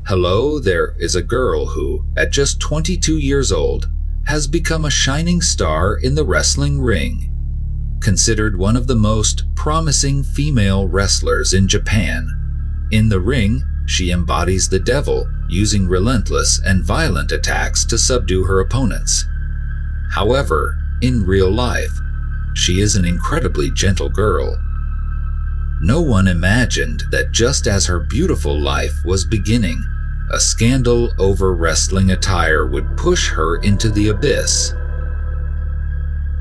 Hello, there is a girl who, at just 22 years old, has become a shining star in the wrestling ring. Considered one of the most promising female wrestlers in Japan. In the ring, she embodies the devil, using relentless and violent attacks to subdue her opponents. However, in real life, she is an incredibly gentle girl. No one imagined that just as her beautiful life was beginning, a scandal over wrestling attire would push her into the abyss.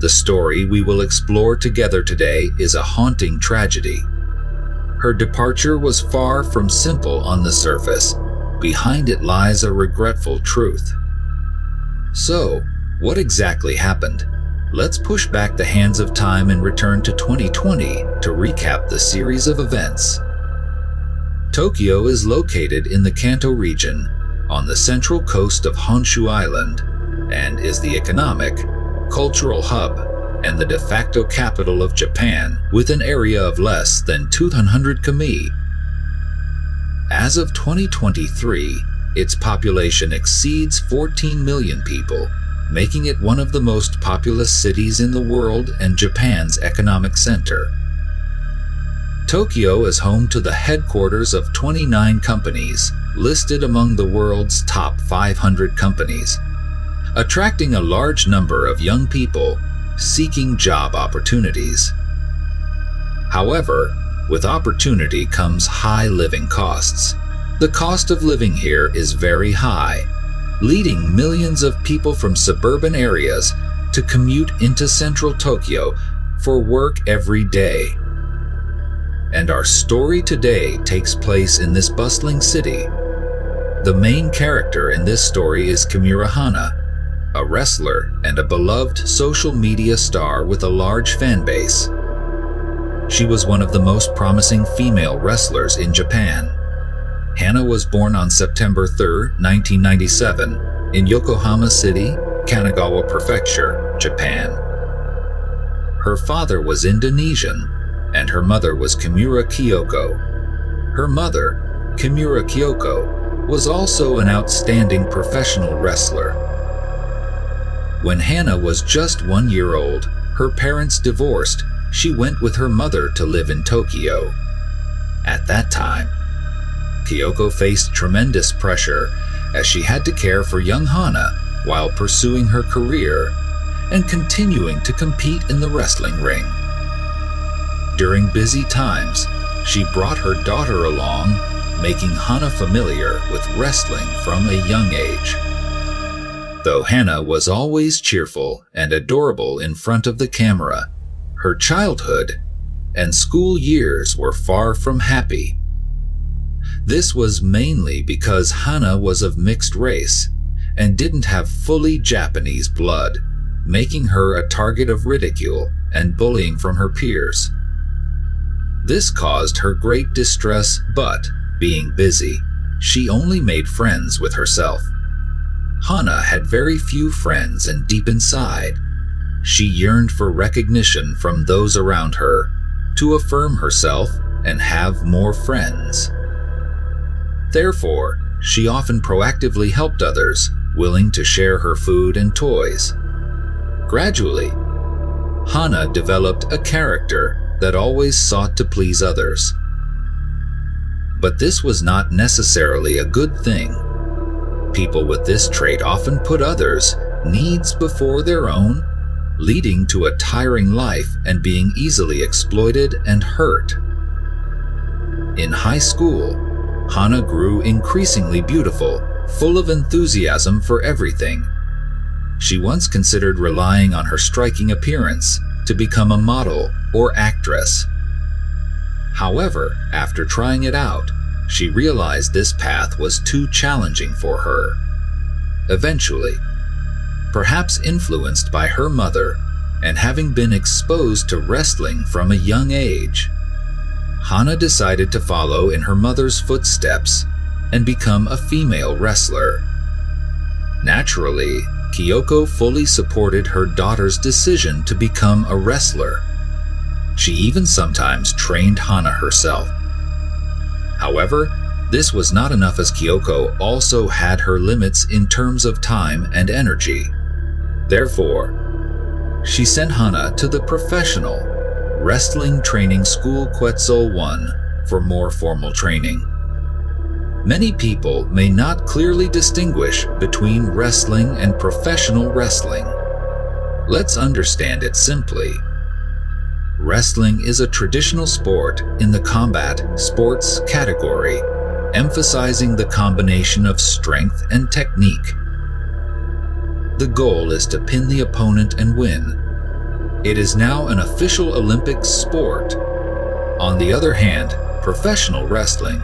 The story we will explore together today is a haunting tragedy. Her departure was far from simple on the surface. Behind it lies a regretful truth. So, what exactly happened? Let's push back the hands of time and return to 2020 to recap the series of events. Tokyo is located in the Kanto region, on the central coast of Honshu Island, and is the economic, cultural hub, and the de facto capital of Japan, with an area of less than 200 km. As of 2023, its population exceeds 14 million people, making it one of the most populous cities in the world and Japan's economic center. Tokyo is home to the headquarters of 29 companies, listed among the world's top 500 companies, attracting a large number of young people seeking job opportunities. However, with opportunity comes high living costs. The cost of living here is very high, leading millions of people from suburban areas to commute into central Tokyo for work every day. And our story today takes place in this bustling city. The main character in this story is Kimura Hana, a wrestler and a beloved social media star with a large fan base. She was one of the most promising female wrestlers in Japan. Hana was born on September 3, 1997, in Yokohama City, Kanagawa Prefecture, Japan. Her father was Indonesian, and her mother was Kimura Kyoko. Her mother, Kimura Kyoko, was also an outstanding professional wrestler. When Hana was just 1 year old, her parents divorced. She went with her mother to live in Tokyo. At that time, Kyoko faced tremendous pressure as she had to care for young Hana while pursuing her career and continuing to compete in the wrestling ring. During busy times, she brought her daughter along, making Hana familiar with wrestling from a young age. Though Hana was always cheerful and adorable in front of the camera, her childhood and school years were far from happy. This was mainly because Hana was of mixed race and didn't have fully Japanese blood, making her a target of ridicule and bullying from her peers. This caused her great distress, but, being busy, she only made friends with herself. Hana had very few friends, and deep inside, she yearned for recognition from those around her, to affirm herself and have more friends. Therefore, she often proactively helped others, willing to share her food and toys. Gradually, Hana developed a character that always sought to please others. But this was not necessarily a good thing. People with this trait often put others' needs before their own, leading to a tiring life and being easily exploited and hurt. In high school, Hana grew increasingly beautiful, full of enthusiasm for everything. She once considered relying on her striking appearance to become a model or actress. However, after trying it out, she realized this path was too challenging for her. Eventually, perhaps influenced by her mother and having been exposed to wrestling from a young age, Hana decided to follow in her mother's footsteps and become a female wrestler. Naturally, Kyoko fully supported her daughter's decision to become a wrestler. She even sometimes trained Hana herself. However, This was not enough, as Kyoko also had her limits in terms of time and energy. Therefore, she sent Hana to the professional wrestling training school Quetzal 1 for more formal training. Many people may not clearly distinguish between wrestling and professional wrestling. Let's understand it simply. Wrestling is a traditional sport in the combat sports category, emphasizing the combination of strength and technique. The goal is to pin the opponent and win. It is now an official Olympic sport. On the other hand, professional wrestling,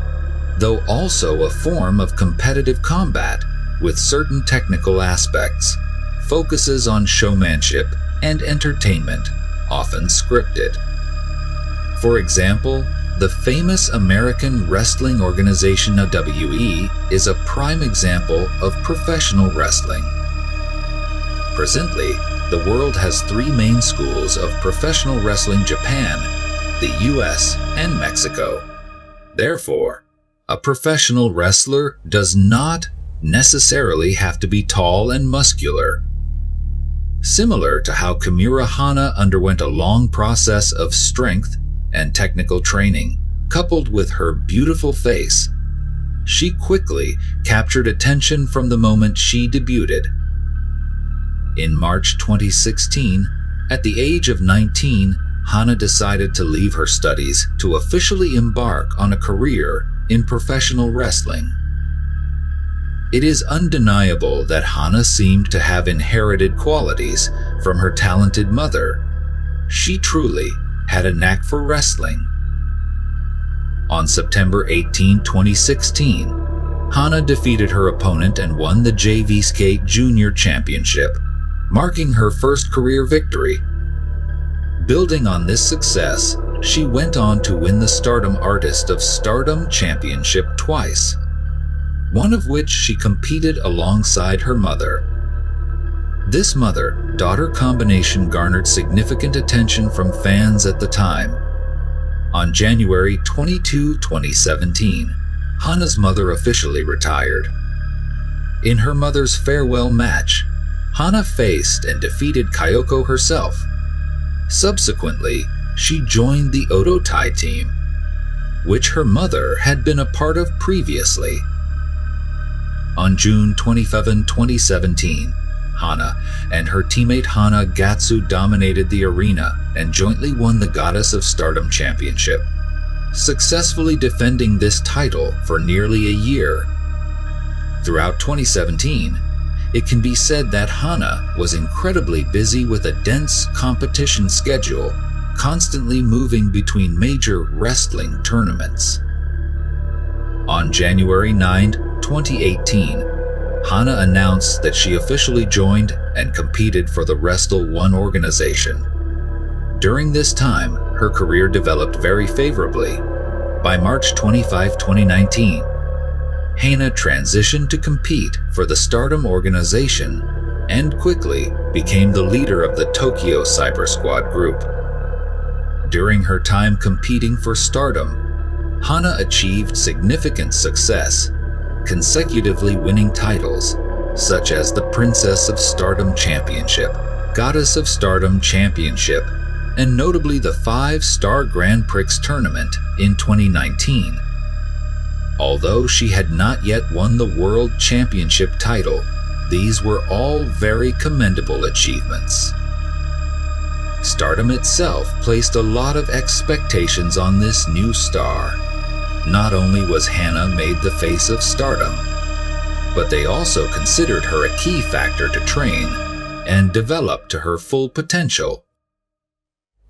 though also a form of competitive combat with certain technical aspects, focuses on showmanship and entertainment, often scripted. For example, the famous American wrestling organization WWE is a prime example of professional wrestling. Presently, the world has 3 main schools of professional wrestling: Japan, the US, and Mexico. Therefore, a professional wrestler does not necessarily have to be tall and muscular. Similar to how Kimura Hana underwent a long process of strength and technical training, coupled with her beautiful face, she quickly captured attention from the moment she debuted. In March 2016, at the age of 19, Hana decided to leave her studies to officially embark on a career in professional wrestling. It is undeniable that Hana seemed to have inherited qualities from her talented mother. She truly had a knack for wrestling. On September 18, 2016, Hana defeated her opponent and won the JV Skate Junior Championship, marking her first career victory. Building on this success, she went on to win the Stardom Artist of Stardom Championship twice, one of which she competed alongside her mother. This mother-daughter combination garnered significant attention from fans at the time. On January 22, 2017, Hana's mother officially retired. In her mother's farewell match, Hana faced and defeated Kyoko herself. Subsequently, she joined the Odo Tai team, which her mother had been a part of previously. On June 27, 2017, Hana and her teammate Hana Gatsu dominated the arena and jointly won the Goddess of Stardom Championship, successfully defending this title for nearly a year. Throughout 2017, it can be said that Hana was incredibly busy with a dense competition schedule, constantly moving between major wrestling tournaments. On January 9, 2018, Hana announced that she officially joined and competed for the Wrestle One organization. During this time, her career developed very favorably. By March 25, 2019, Hana transitioned to compete for the Stardom organization and quickly became the leader of the Tokyo Cyber Squad group. During her time competing for Stardom, Hana achieved significant success, consecutively winning titles such as the Princess of Stardom Championship, Goddess of Stardom Championship, and notably the 5-Star Grand Prix tournament in 2019. Although she had not yet won the World Championship title, these were all very commendable achievements. Stardom itself placed a lot of expectations on this new star. Not only was Hana made the face of Stardom, but they also considered her a key factor to train and develop to her full potential.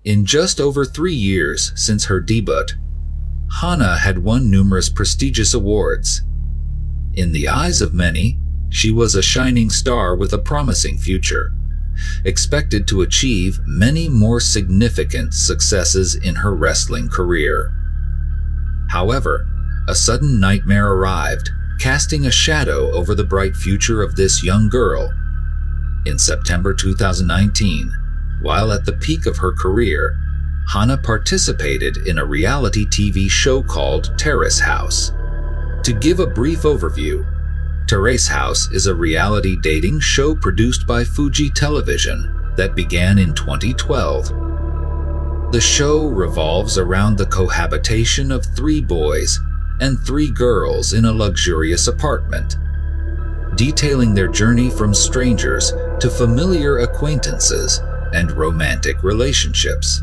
In just over 3 years since her debut, Hana had won numerous prestigious awards. In the eyes of many, she was a shining star with a promising future, expected to achieve many more significant successes in her wrestling career. However, a sudden nightmare arrived, casting a shadow over the bright future of this young girl. In September 2019, while at the peak of her career, Hana participated in a reality TV show called Terrace House. To give a brief overview, Terrace House is a reality dating show produced by Fuji Television that began in 2012. The show revolves around the cohabitation of 3 boys and 3 girls in a luxurious apartment, detailing their journey from strangers to familiar acquaintances and romantic relationships.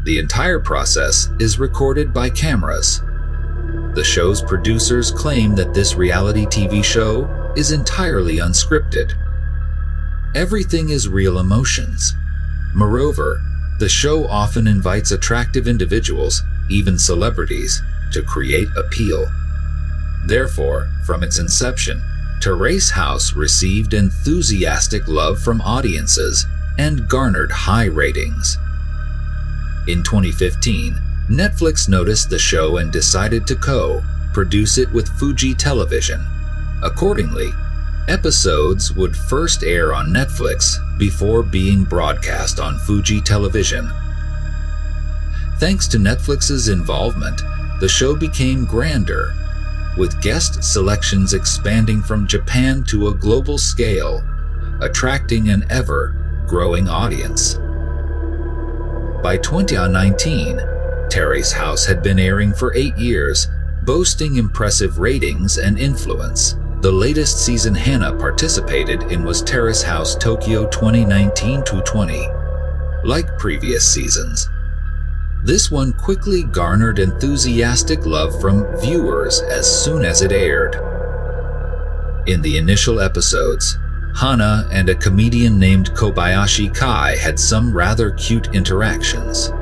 The entire process is recorded by cameras. The show's producers claim that this reality TV show is entirely unscripted. Everything is real emotions. Moreover, the show often invites attractive individuals, even celebrities, to create appeal. Therefore, from its inception, Terrace House received enthusiastic love from audiences and garnered high ratings. In 2015, Netflix noticed the show and decided to co-produce it with Fuji Television. Accordingly, episodes would first air on Netflix before being broadcast on Fuji Television. Thanks to Netflix's involvement, the show became grander, with guest selections expanding from Japan to a global scale, attracting an ever-growing audience. By 2019, Terrace House had been airing for 8 years, boasting impressive ratings and influence. The latest season Hana participated in was Terrace House Tokyo 2019-20. Like previous seasons, this one quickly garnered enthusiastic love from viewers as soon as it aired. In the initial episodes, Hana and a comedian named Kobayashi Kai had some rather cute interactions.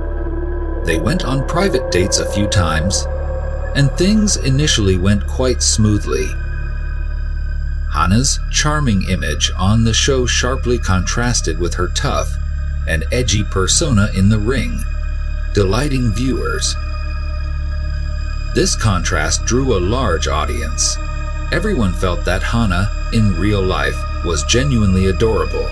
They went on private dates a few times, and things initially went quite smoothly. Hana's charming image on the show sharply contrasted with her tough and edgy persona in the ring, delighting viewers. This contrast drew a large audience. Everyone felt that Hana, in real life, was genuinely adorable.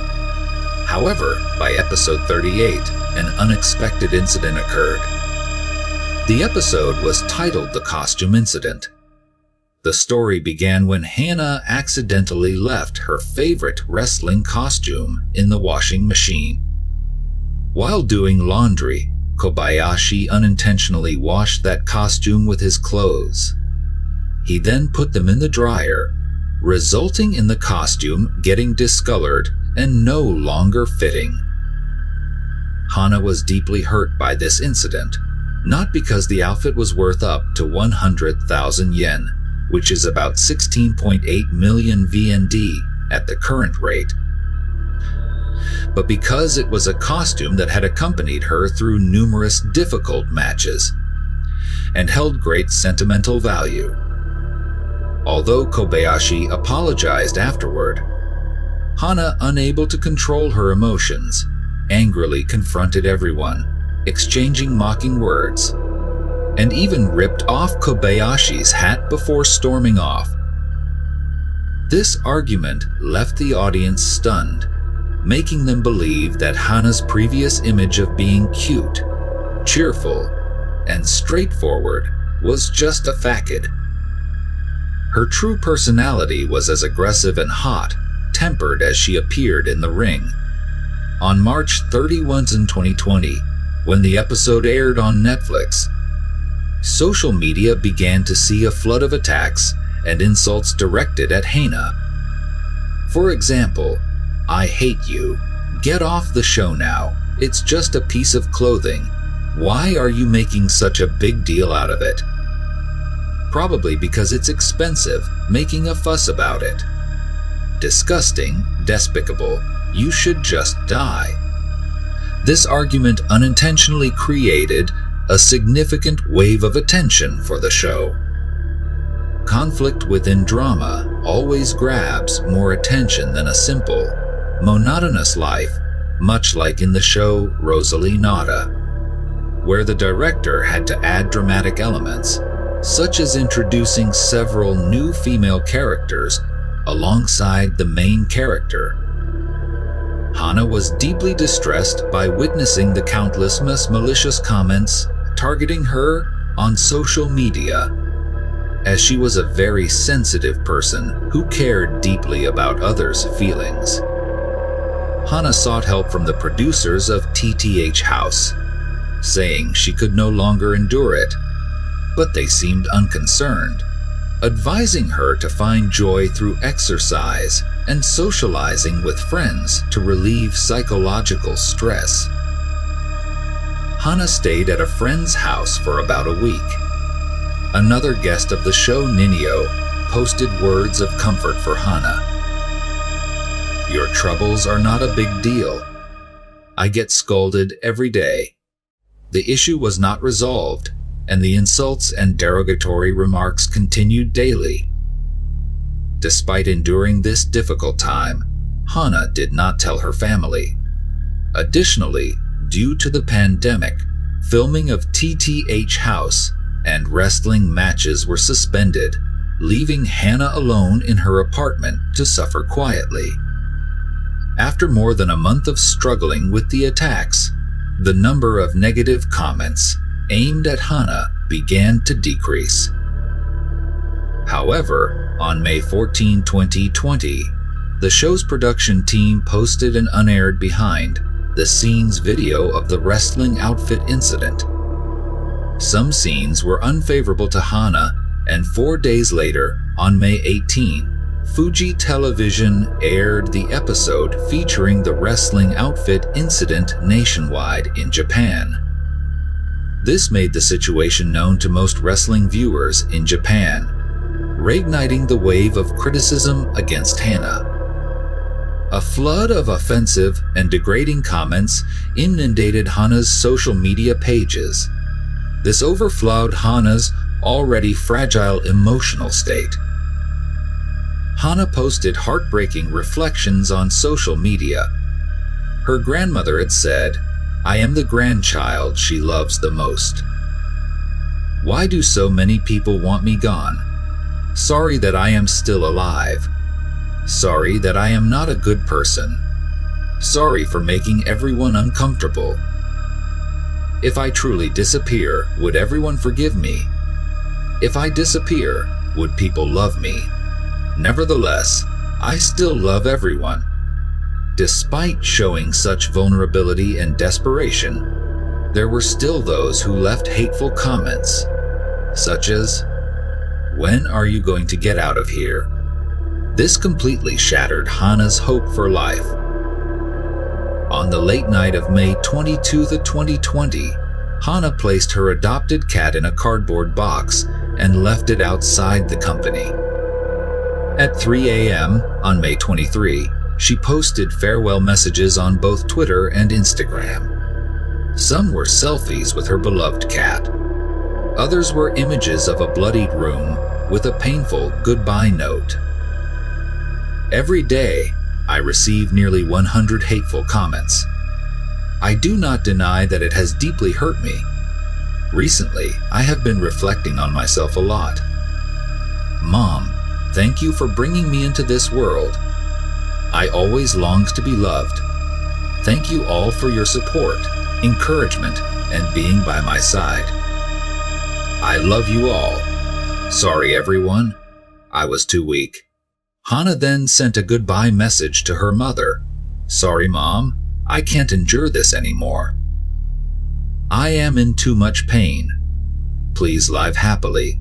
However, by episode 38, an unexpected incident occurred. The episode was titled The Costume Incident. The story began when Hana accidentally left her favorite wrestling costume in the washing machine. While doing laundry, Kobayashi unintentionally washed that costume with his clothes. He then put them in the dryer, resulting in the costume getting discolored and no longer fitting. Hana was deeply hurt by this incident, not because the outfit was worth up to 100,000 yen, which is about 16.8 million VND at the current rate, but because it was a costume that had accompanied her through numerous difficult matches and held great sentimental value. Although Kobayashi apologized afterward, Hana, unable to control her emotions, angrily confronted everyone, exchanging mocking words, and even ripped off Kobayashi's hat before storming off. This argument left the audience stunned, making them believe that Hana's previous image of being cute, cheerful, and straightforward was just a facade. Her true personality was as aggressive and hot-tempered as she appeared in the ring. On March 31, 2020, when the episode aired on Netflix, social media began to see a flood of attacks and insults directed at Hana. For example, "I hate you. Get off the show now. It's just a piece of clothing. Why are you making such a big deal out of it? Probably because it's expensive, making a fuss about it. Disgusting, despicable. You should just die." This argument unintentionally created a significant wave of attention for the show. Conflict within drama always grabs more attention than a simple, monotonous life, much like in the show Rosalie Nada, where the director had to add dramatic elements, such as introducing several new female characters alongside the main character. Hana was deeply distressed by witnessing the countless malicious comments targeting her on social media. as she was a very sensitive person who cared deeply about others' feelings. Hana sought help from the producers of Terrace House, saying she could no longer endure it, but they seemed unconcerned, advising her to find joy through exercise and socializing with friends to relieve psychological stress. Hana stayed at a friend's house for about a week. Another guest of the show, Ninio, posted words of comfort for Hana. "Your troubles are not a big deal. I get scolded every day." The issue was not resolved, and the insults and derogatory remarks continued daily. Despite enduring this difficult time, Hana did not tell her family. Additionally, due to the pandemic, filming of Terrace House and wrestling matches were suspended, leaving Hana alone in her apartment to suffer quietly. After more than a month of struggling with the attacks, the number of negative comments aimed at Hana began to decrease. However, on May 14, 2020, the show's production team posted an unaired behind-the-scenes video of the wrestling outfit incident. Some scenes were unfavorable to Hana, and 4 days later, on May 18, Fuji Television aired the episode featuring the wrestling outfit incident nationwide in Japan. This made the situation known to most wrestling viewers in Japan, reigniting the wave of criticism against Hana. A flood of offensive and degrading comments inundated Hana's social media pages. This overflowed Hana's already fragile emotional state. Hana posted heartbreaking reflections on social media. Her grandmother had said, "I am the grandchild she loves the most. Why do so many people want me gone? Sorry that I am still alive. Sorry that I am not a good person. Sorry for making everyone uncomfortable. If I truly disappear, would everyone forgive me? If I disappear, would people love me? Nevertheless, I still love everyone." Despite showing such vulnerability and desperation, there were still those who left hateful comments, such as, "When are you going to get out of here?" This completely shattered Hana's hope for life. On the late night of May 22, 2020, Hana placed her adopted cat in a cardboard box and left it outside the company. At 3 a.m. on May 23, she posted farewell messages on both Twitter and Instagram. Some were selfies with her beloved cat. Others were images of a bloodied room with a painful goodbye note. Every day, I receive nearly 100 hateful comments. I do not deny that it has deeply hurt me. Recently, I have been reflecting on myself a lot. Mom, thank you for bringing me into this world. I always longed to be loved. Thank you all for your support, encouragement, and being by my side. I love you all. Sorry, everyone. I was too weak. Hana then sent a goodbye message to her mother. Sorry, Mom. I can't endure this anymore. I am in too much pain. Please live happily.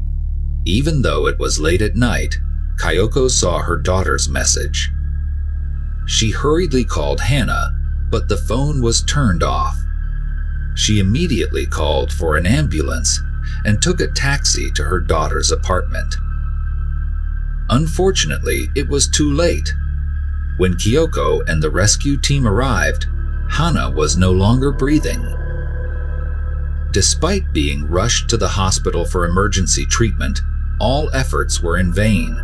Even though it was late at night, Kyoko saw her daughter's message. She hurriedly called Hana, but the phone was turned off. She immediately called for an ambulance and took a taxi to her daughter's apartment. Unfortunately, it was too late. When Kyoko and the rescue team arrived, Hana was no longer breathing. Despite being rushed to the hospital for emergency treatment, all efforts were in vain.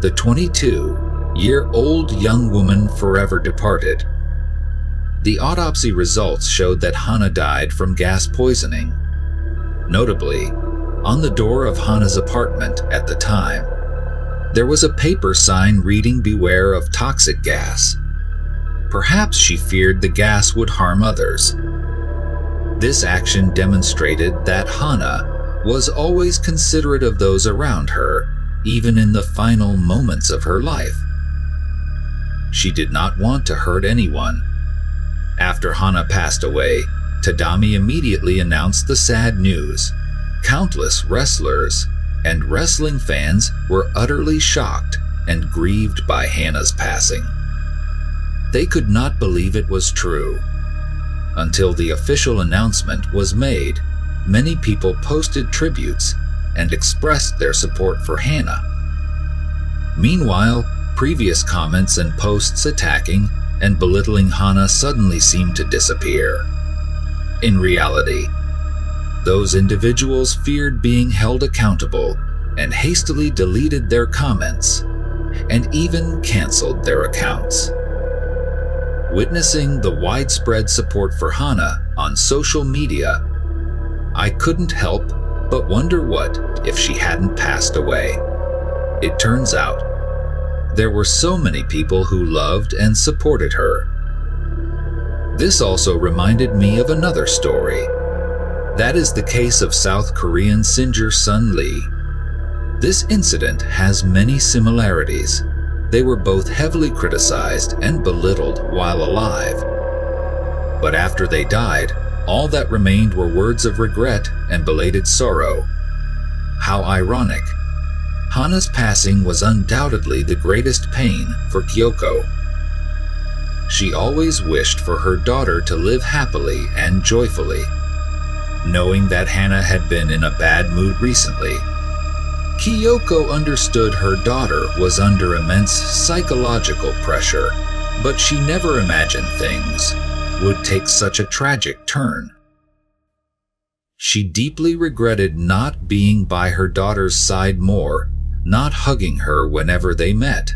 The 22-year-old young woman forever departed. The autopsy results showed that Hana died from gas poisoning. Notably, on the door of Hana's apartment at the time, there was a paper sign reading "Beware of toxic gas." Perhaps she feared the gas would harm others. This action demonstrated that Hana was always considerate of those around her, even in the final moments of her life. She did not want to hurt anyone. After Hana passed away, Tadami immediately announced the sad news. Countless wrestlers and wrestling fans were utterly shocked and grieved by Hana's passing. They could not believe it was true. Until the official announcement was made, many people posted tributes and expressed their support for Hana. Meanwhile, previous comments and posts attacking and belittling Hana suddenly seemed to disappear. In reality, those individuals feared being held accountable and hastily deleted their comments and even canceled their accounts. Witnessing the widespread support for Hana on social media, I couldn't help but wonder what if she hadn't passed away. It turns out, there were so many people who loved and supported her. This also reminded me of another story. That is the case of South Korean singer Sun Lee. This incident has many similarities. They were both heavily criticized and belittled while alive. But after they died, all that remained were words of regret and belated sorrow. How ironic. Hana's passing was undoubtedly the greatest pain for Kyoko. She always wished for her daughter to live happily and joyfully. Knowing that Hana had been in a bad mood recently, Kyoko understood her daughter was under immense psychological pressure, but she never imagined things would take such a tragic turn. She deeply regretted not being by her daughter's side more, not hugging her whenever they met.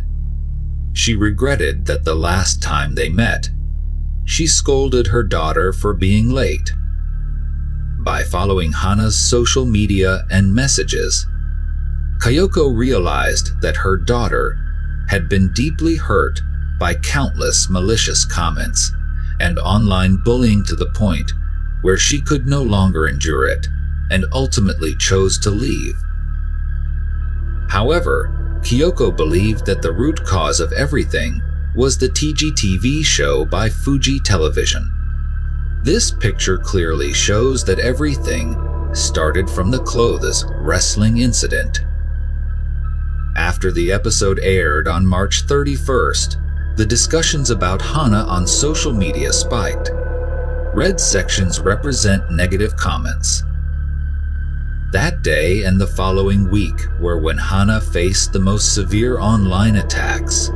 She regretted that the last time they met, she scolded her daughter for being late. By following Hana's social media and messages, Kyoko realized that her daughter had been deeply hurt by countless malicious comments and online bullying to the point where she could no longer endure it and ultimately chose to leave. However, Kyoko believed that the root cause of everything was the TGTV show by Fuji Television. This picture clearly shows that everything started from the clothes wrestling incident. After the episode aired on March 31st, the discussions about Hana on social media spiked. Red sections represent negative comments. That day and the following week were when Hana faced the most severe online attacks.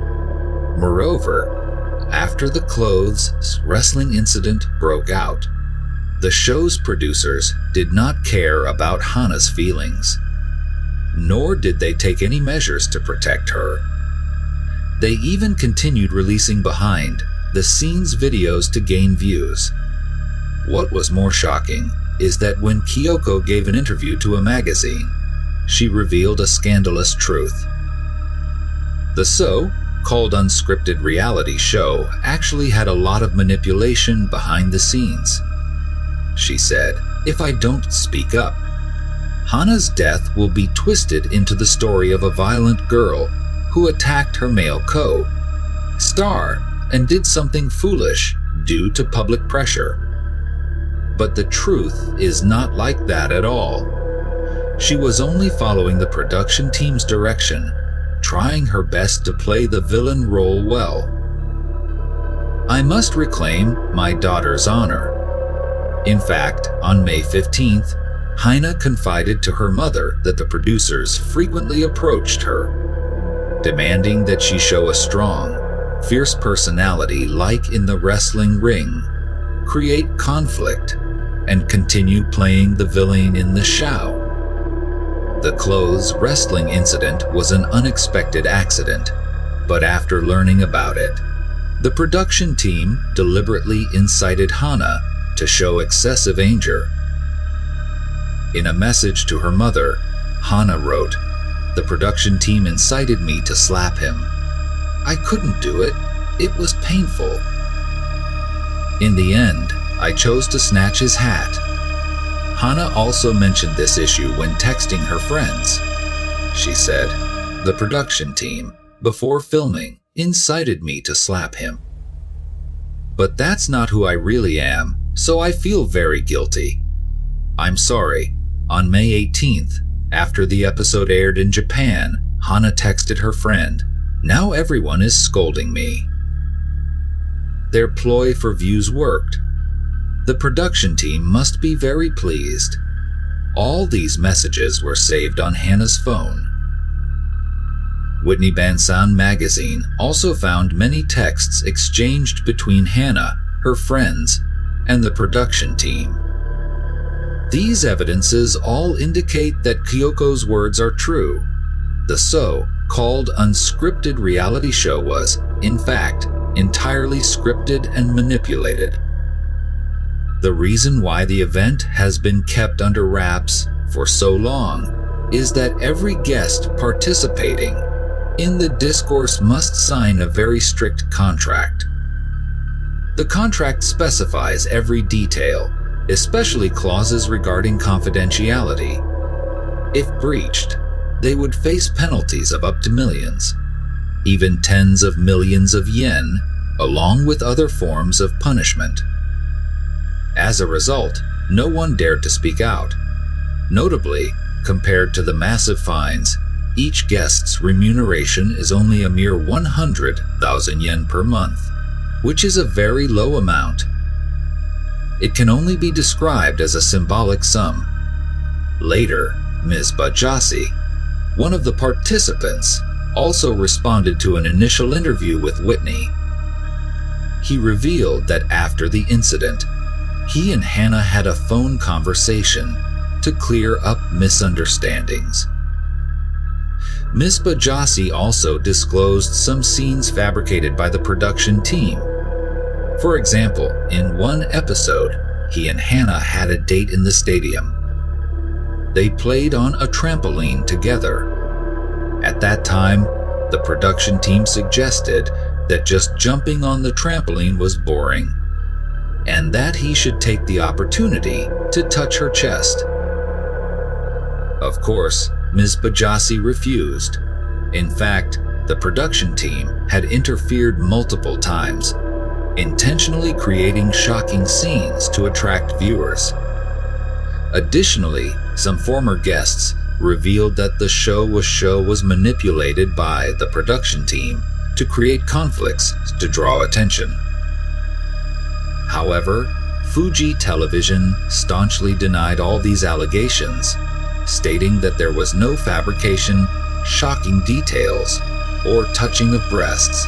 Moreover, after the clothes wrestling incident broke out, the show's producers did not care about Hana's feelings, nor did they take any measures to protect her. They even continued releasing behind-the-scenes videos to gain views. What was more shocking is that when Kyoko gave an interview to a magazine, she revealed a scandalous truth. The so-called unscripted reality show actually had a lot of manipulation behind the scenes. She said, "If I don't speak up, Hana's death will be twisted into the story of a violent girl who attacked her male co-star and did something foolish due to public pressure." But the truth is not like that at all. She was only following the production team's direction, trying her best to play the villain role well. I must reclaim my daughter's honor. In fact, on May 15th, Hana confided to her mother that the producers frequently approached her, demanding that she show a strong, fierce personality like in the wrestling ring, create conflict, and continue playing the villain in the show. The clothes wrestling incident was an unexpected accident, but after learning about it, the production team deliberately incited Hana to show excessive anger. In a message to her mother, Hana wrote, "The production team incited me to slap him. I couldn't do it. It was painful. In the end, I chose to snatch his hat." Hana also mentioned this issue when texting her friends. She said, "The production team, before filming, incited me to slap him. But that's not who I really am, so I feel very guilty. I'm sorry." On May 18th, after the episode aired in Japan, Hana texted her friend, "Now everyone is scolding me." Their ploy for views worked. The production team must be very pleased. All these messages were saved on Hana's phone. Whitney Bansan magazine also found many texts exchanged between Hana, her friends, and the production team. These evidences all indicate that Kyoko's words are true. The so-called unscripted reality show was, in fact, entirely scripted and manipulated. The reason why the event has been kept under wraps for so long is that every guest participating in the discourse must sign a very strict contract. The contract specifies every detail, especially clauses regarding confidentiality. If breached, they would face penalties of up to millions, even tens of millions of yen, along with other forms of punishment. As a result, no one dared to speak out. Notably, compared to the massive fines, each guest's remuneration is only a mere 100,000 yen per month, which is a very low amount. It can only be described as a symbolic sum. Later, Ms. Bajasi, one of the participants, also responded to an initial interview with Whitney. He revealed that after the incident, he and Hana had a phone conversation to clear up misunderstandings. Ms. Bajasi also disclosed some scenes fabricated by the production team. For example, in one episode, he and Hana had a date in the stadium. They played on a trampoline together. At that time, the production team suggested that just jumping on the trampoline was boring, and that he should take the opportunity to touch her chest. Of course, Ms. Bajasi refused. In fact, the production team had interfered multiple times, intentionally creating shocking scenes to attract viewers. Additionally, some former guests revealed that the show was manipulated by the production team to create conflicts to draw attention. However, Fuji Television staunchly denied all these allegations, stating that there was no fabrication, shocking details, or touching of breasts,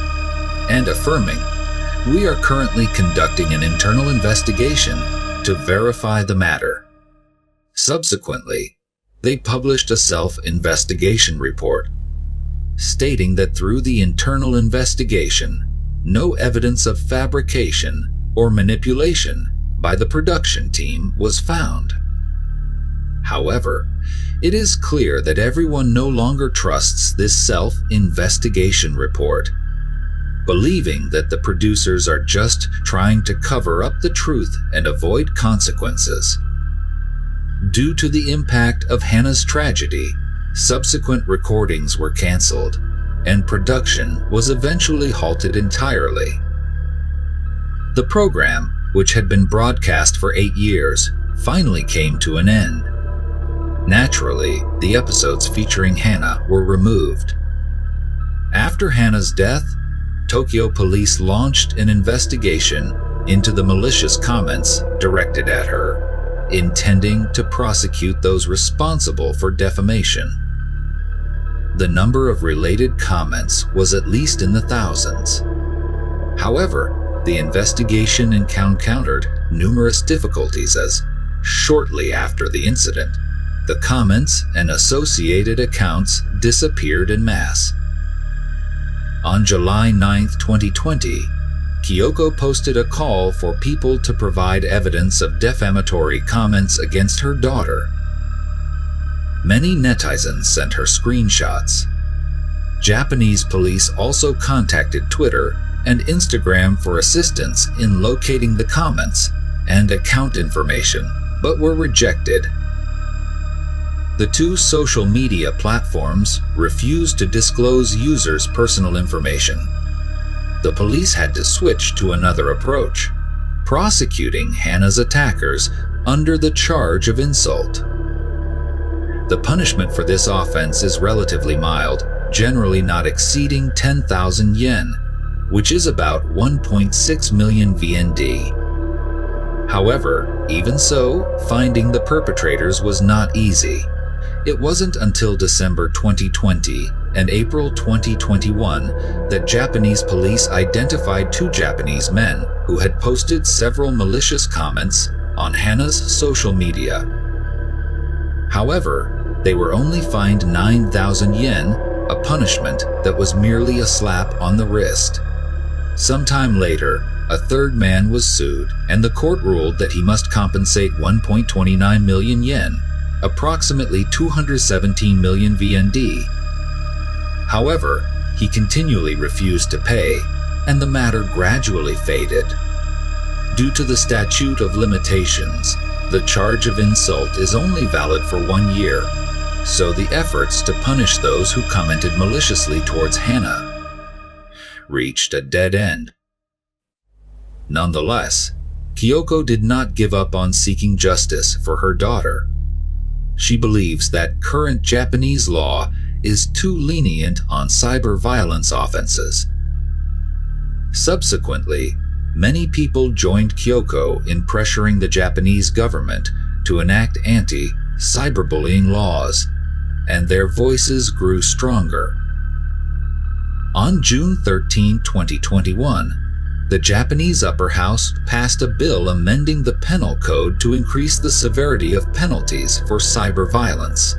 and affirming, "We are currently conducting an internal investigation to verify the matter." Subsequently, they published a self-investigation report, stating that through the internal investigation, no evidence of fabrication or manipulation by the production team was found. However, it is clear that everyone no longer trusts this self-investigation report, believing that the producers are just trying to cover up the truth and avoid consequences. Due to the impact of Hana's tragedy, subsequent recordings were canceled, and production was eventually halted entirely. The program, which had been broadcast for 8 years, finally came to an end. Naturally, the episodes featuring Hana were removed. After Hana's death, Tokyo police launched an investigation into the malicious comments directed at her, intending to prosecute those responsible for defamation. The number of related comments was at least in the thousands. However, the investigation encountered numerous difficulties as, shortly after the incident, the comments and associated accounts disappeared en masse. On July 9, 2020, Kyoko posted a call for people to provide evidence of defamatory comments against her daughter. Many netizens sent her screenshots. Japanese police also contacted Twitter and Instagram for assistance in locating the comments and account information but were rejected. The two social media platforms refused to disclose users' personal information. The police had to switch to another approach, prosecuting Hana's attackers under the charge of insult. The punishment for this offense is relatively mild, generally not exceeding 10,000 yen, which is about 1.6 million VND. However, even so, finding the perpetrators was not easy. It wasn't until December 2020 and April 2021 that Japanese police identified two Japanese men who had posted several malicious comments on Hana's social media. However, they were only fined 9,000 yen, a punishment that was merely a slap on the wrist. Sometime later, a third man was sued, and the court ruled that he must compensate 1.29 million yen, approximately 217 million VND. However, he continually refused to pay, and the matter gradually faded. Due to the statute of limitations, the charge of insult is only valid for 1 year, so the efforts to punish those who commented maliciously towards Hana reached a dead end. Nonetheless, Kyoko did not give up on seeking justice for her daughter. She believes that current Japanese law is too lenient on cyber violence offenses. Subsequently, many people joined Kyoko in pressuring the Japanese government to enact anti-cyberbullying laws, and their voices grew stronger. On June 13, 2021, the Japanese upper house passed a bill amending the penal code to increase the severity of penalties for cyber violence.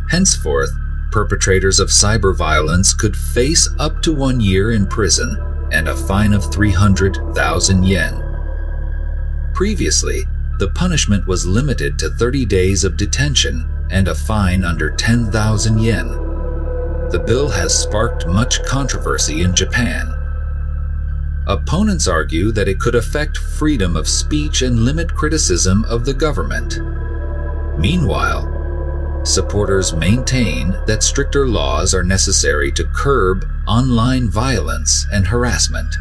Henceforth, perpetrators of cyber violence could face up to 1 year in prison and a fine of 300,000 yen. Previously, the punishment was limited to 30 days of detention and a fine under 10,000 yen. The bill has sparked much controversy in Japan. Opponents argue that it could affect freedom of speech and limit criticism of the government. Meanwhile, supporters maintain that stricter laws are necessary to curb online violence and harassment.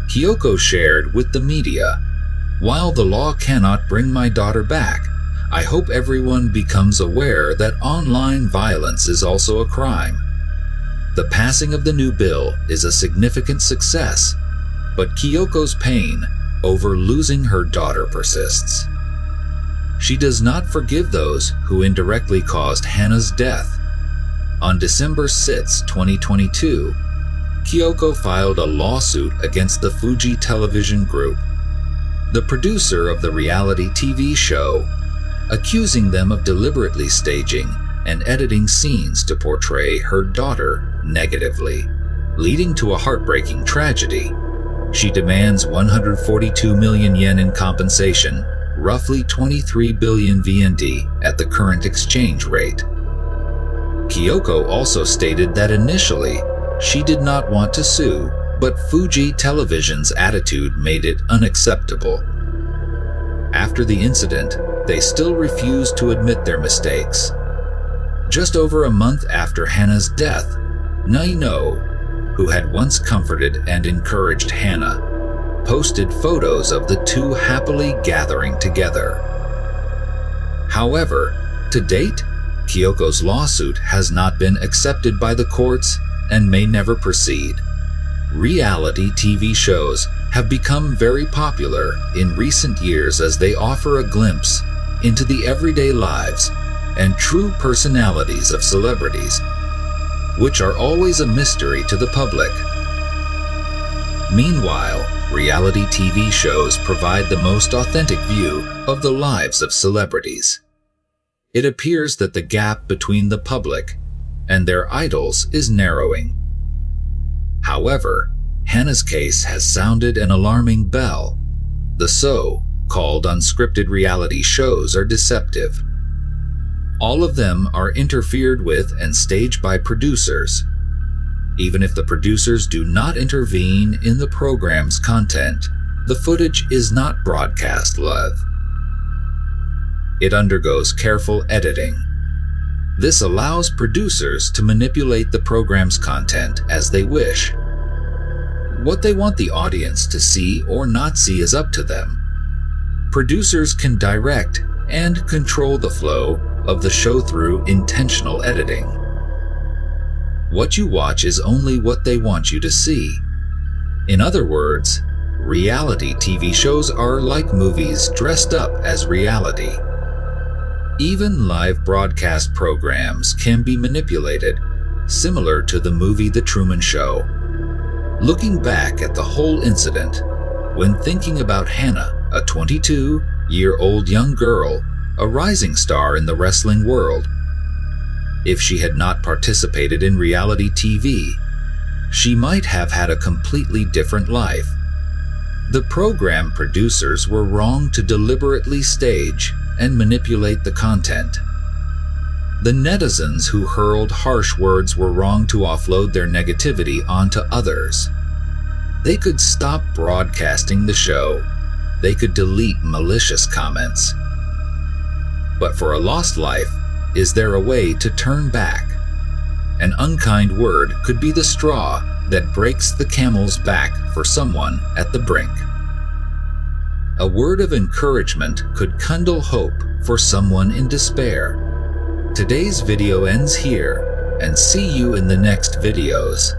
Kyoko shared with the media, "While the law cannot bring my daughter back, I hope everyone becomes aware that online violence is also a crime. The passing of the new bill is a significant success, but Kyoko's pain over losing her daughter persists. She does not forgive those who indirectly caused Hana's death." On December 6, 2022, Kyoko filed a lawsuit against the Fuji Television Group, the producer of the reality TV show, accusing them of deliberately staging and editing scenes to portray her daughter negatively, leading to a heartbreaking tragedy. She demands 142 million yen in compensation, roughly 23 billion VND at the current exchange rate. Kyoko also stated that initially, she did not want to sue, but Fuji Television's attitude made it unacceptable. After the incident, they still refused to admit their mistakes. Just over a month after Hana's death, Naino, who had once comforted and encouraged Hana, posted photos of the two happily gathering together. However, to date, Kyoko's lawsuit has not been accepted by the courts and may never proceed. Reality TV shows have become very popular in recent years as they offer a glimpse into the everyday lives and true personalities of celebrities, which are always a mystery to the public. Meanwhile, reality TV shows provide the most authentic view of the lives of celebrities. It appears that the gap between the public and their idols is narrowing. However, Hana's case has sounded an alarming bell. The so-called unscripted reality shows are deceptive. All of them are interfered with and staged by producers. Even if the producers do not intervene in the program's content, the footage is not broadcast live. it undergoes careful editing. This allows producers to manipulate the program's content as they wish. What they want the audience to see or not see is up to them. Producers can direct and control the flow of the show through intentional editing. What you watch is only what they want you to see. In other words, reality TV shows are like movies dressed up as reality. Even live broadcast programs can be manipulated, similar to the movie The Truman Show. Looking back at the whole incident, when thinking about Hana, a 22-year-old young girl, a rising star in the wrestling world, if she had not participated in reality TV, she might have had a completely different life. The program producers were wrong to deliberately stage and manipulate the content. The netizens who hurled harsh words were wrong to offload their negativity onto others. They could stop broadcasting the show. They could delete malicious comments. But for a lost life, is there a way to turn back? An unkind word could be the straw that breaks the camel's back for someone at the brink. A word of encouragement could kindle hope for someone in despair. Today's video ends here, and see you in the next videos.